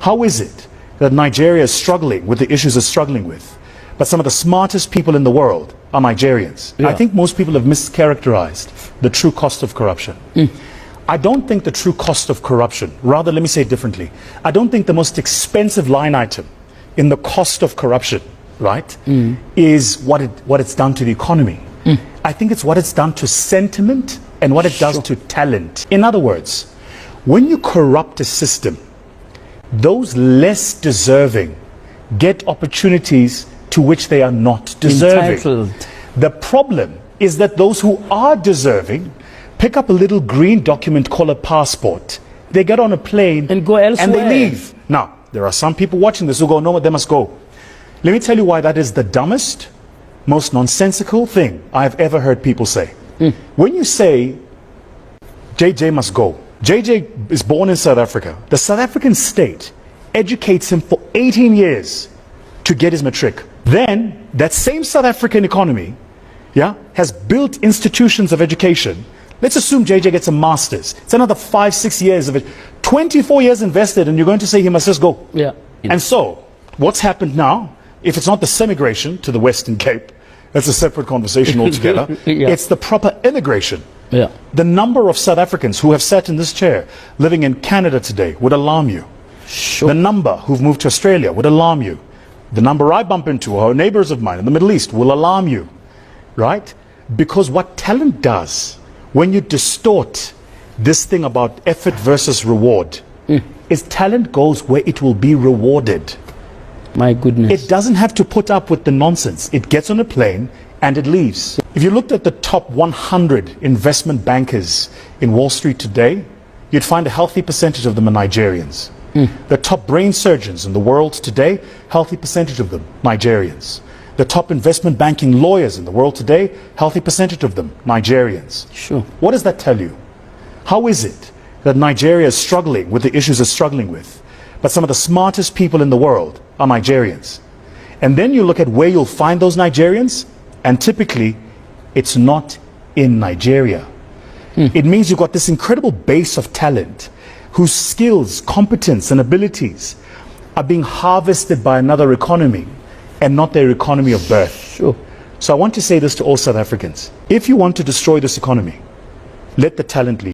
How is it that Nigeria is struggling with the issues it's struggling with, but some of the smartest people in the world are Nigerians? Yeah. I think most people have mischaracterized the true cost of corruption. I don't think the true cost of corruption, rather let me say it differently, I don't think the most expensive line item in the cost of corruption, right, is what it's done to the economy. I think it's what it's done to sentiment and what it does to talent. In other words, when you corrupt a system, those less deserving get opportunities to which they are not deserving. Entitled. The problem is that those who are deserving pick up a little green document called a passport. They get on a plane And go elsewhere. and they leave. Now, there are some people watching this who go, no, they must go. Let me tell you why that is the dumbest, most nonsensical thing I've ever heard people say. When you say JJ must go, JJ is born in South Africa. The South African state educates him for 18 years to get his matric. Then that same South African economy, has built institutions of education. Let's assume JJ gets a master's. It's another 5-6 years of it. 24 years invested, and you're going to say he must just go. Yeah. And so, what's happened now, if it's not the semigration to the Western Cape, that's a separate conversation altogether. Yeah. It's the proper immigration. Yeah. The number of South Africans who have sat in this chair living in Canada today would alarm you. Sure. The number who've moved to Australia would alarm you. The number I bump into, or neighbors of mine in the Middle East, will alarm you. Right? Because what talent does, when you distort this thing about effort versus reward, is talent goes where it will be rewarded. My goodness. It doesn't have to put up with the nonsense. It gets on a plane and it leaves. If you looked at the top 100 investment bankers in Wall Street today, you'd find a healthy percentage of them are Nigerians. The top brain surgeons in the world today, healthy percentage of them, Nigerians. The top investment banking lawyers in the world today, healthy percentage of them, Nigerians. Sure. What does that tell you? How is it that Nigeria is struggling with the issues it's struggling with, but some of the smartest people in the world are Nigerians? And then you look at where you'll find those Nigerians, and typically it's not in Nigeria. It means you've got this incredible base of talent whose skills, competence and abilities are being harvested by another economy and not their economy of birth. Sure. So I want to say this to all South Africans. If you want to destroy this economy, let the talent lead.